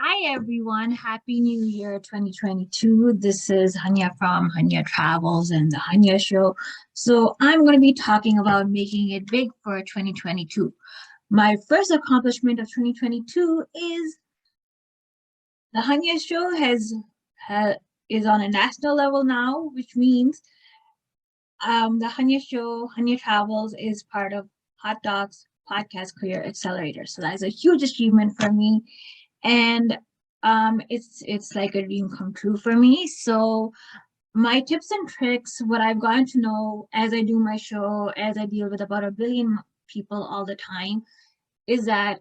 Hi everyone, Happy New Year 2022. This is Hunyah from Hunyah Travels and The Hunyah Show. So I'm going to be talking about making it big for 2022. My first accomplishment of 2022 is The Hunyah Show is on a national level now, which means The Hunyah Show, Hunyah Travels is part of Hot Docs Podcast Career Accelerator. So that is a huge achievement for me. And it's like a dream come true for me. So my tips and tricks, what I've gotten to know as I do my show, as I deal with about 1 billion people all the time, is that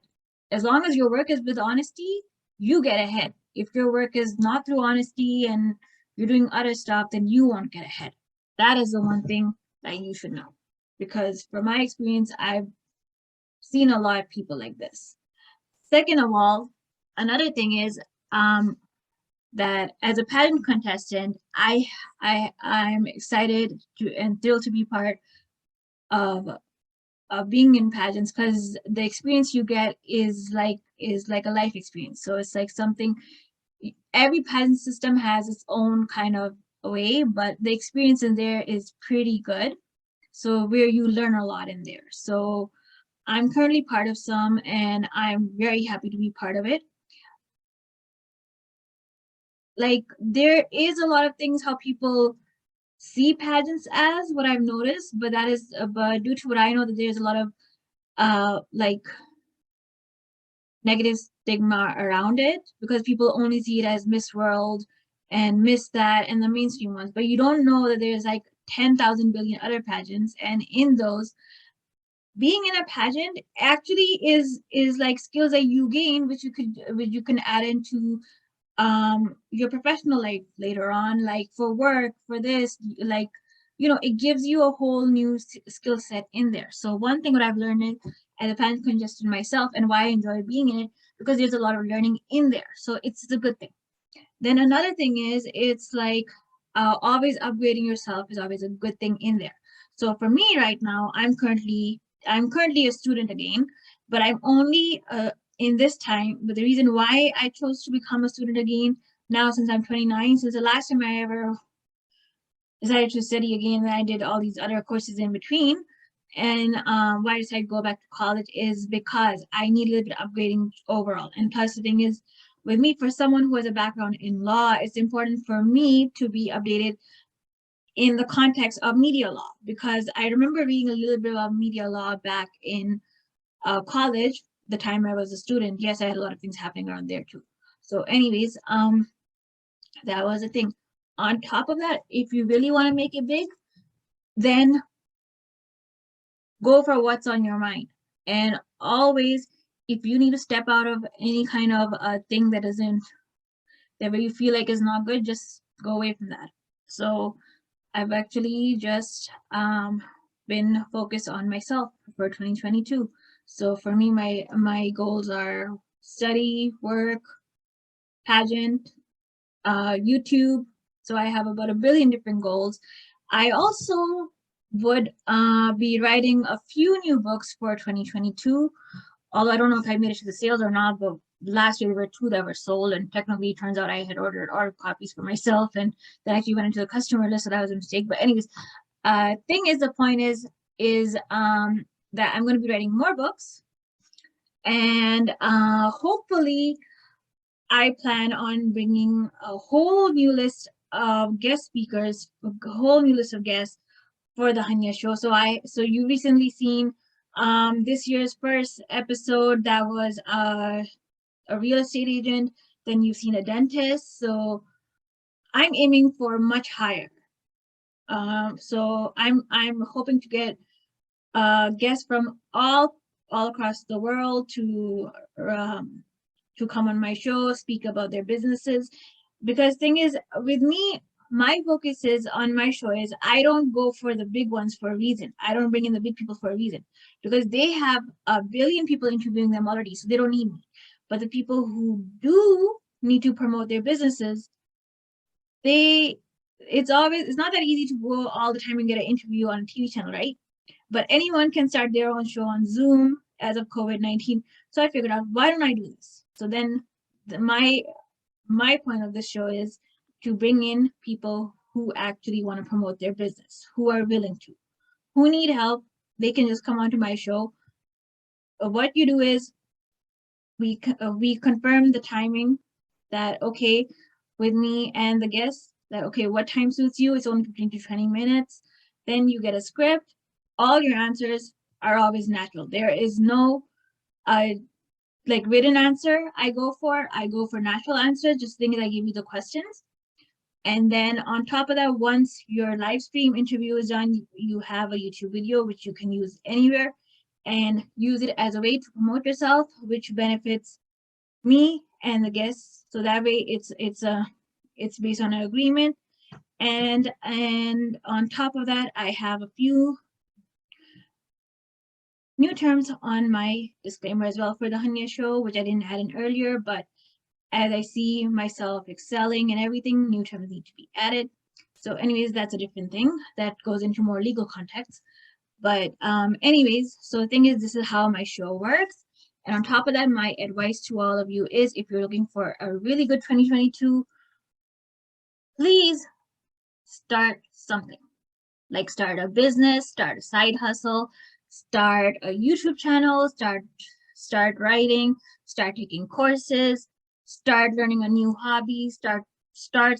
as long as your work is with honesty, you get ahead. If your work is not through honesty and you're doing other stuff, then you won't get ahead. That is the one thing that you should know, because from my experience, I've seen a lot of people like this. Second of all, another thing is that as a pageant contestant, I'm excited to and thrilled to be part of being in pageants, because the experience you get is like a life experience. So it's like something, every pageant system has its own kind of way, but the experience in there is pretty good. So where you learn a lot in there. So I'm currently part of some, and I'm very happy to be part of it. Like, there is a lot of things how people see pageants as, what I've noticed, but that is but due to what I know, that there's a lot of like negative stigma around it, because people only see it as Miss World and Miss that and the mainstream ones, but you don't know that there's like 10,000 billion other pageants, and in those, being in a pageant actually is like skills that you gain, which you can add into your professional life later on, like for work, for this, like, it gives you a whole new skill set in there. So one thing that I've learned as a pageant contestant myself, and why I enjoy being in it, because there's a lot of learning in there, so it's a good thing. Then another thing is, it's like always upgrading yourself is always a good thing in there. So for me right now, I'm currently a student again, but I'm only in this time. But the reason why I chose to become a student again now, since I'm 29, since the last time I ever decided to study again, and I did all these other courses in between, and why I decided to go back to college is because I need a little bit of upgrading overall. And plus, the thing is, with me, for someone who has a background in law, it's important for me to be updated in the context of media law, because I remember reading a little bit about media law back in college, the time I was a student. Yes, I had a lot of things happening around there too. So anyways, that was the thing. On top of that, if you really want to make it big, then go for what's on your mind. And always, if you need to step out of any kind of thing that isn't, that where you feel like is not good, just go away from that. So I've actually just been focused on myself for 2022. So for me, my goals are study, work, pageant, YouTube. So I have about 1 billion different goals. I also would be writing a few new books for 2022. Although I don't know if I made it to the sales or not, but last year there were 2 that were sold, and technically it turns out I had ordered copies for myself, and that actually went into the customer list, so that was a mistake. But anyways, the point is that I'm going to be writing more books, and hopefully I plan on bringing a whole new list of guest speakers, a whole new list of guests for the Hunyah Show. So you recently seen this year's first episode, that was a real estate agent. Then you've seen a dentist. So I'm aiming for much higher. So I'm hoping to get guests from all across the world to come on my show, speak about their businesses. Because thing is, with me, my focus is on my show is, I don't go for the big ones for a reason. I don't bring in the big people for a reason, because they have 1 billion people interviewing them already, so they don't need me. But the people who do need to promote their businesses, it's not that easy to go all the time and get an interview on a TV channel, right? But anyone can start their own show on Zoom as of COVID-19. So I figured out, why don't I do this? So then my point of the show is to bring in people who actually want to promote their business, who are willing to, who need help. They can just come onto my show. What you do is we confirm the timing, that okay, with me and the guest, that okay, what time suits you? It's only 15 to 20 minutes. Then you get a script. All your answers are always natural. There is no like written answer I go for natural answers, just things I give you the questions. And then on top of that, once your live stream interview is done, you have a YouTube video which you can use anywhere and use it as a way to promote yourself, which benefits me and the guests. So that way it's based on an agreement. And on top of that, I have a few new terms on my disclaimer as well for the Hunyah Show, which I didn't add in earlier, but as I see myself excelling and everything, new terms need to be added. So anyways, that's a different thing that goes into more legal context. But anyways, so the thing is, this is how my show works. And on top of that, my advice to all of you is, if you're looking for a really good 2022, please start something. Like start a business, start a side hustle, start a YouTube channel, start writing, start taking courses, start learning a new hobby, start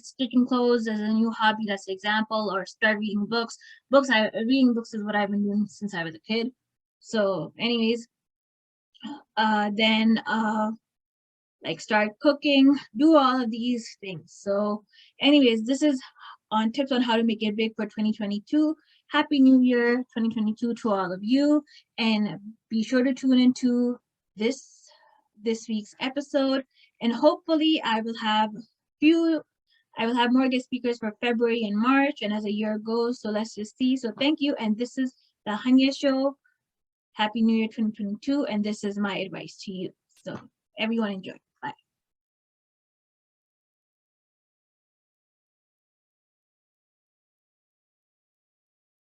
stitching clothes as a new hobby, that's the example, or start reading books. Reading books is what I've been doing since I was a kid. So anyways, then like start cooking, do all of these things. So anyways, this is on tips on how to make it big for 2022. Happy New Year 2022 to all of you, and be sure to tune into this week's episode, and hopefully I will have more guest speakers for February and March, and as a year goes, so let's just see. So thank you, and this is the Hunyah Show. Happy New Year 2022, and this is my advice to you. So everyone enjoy.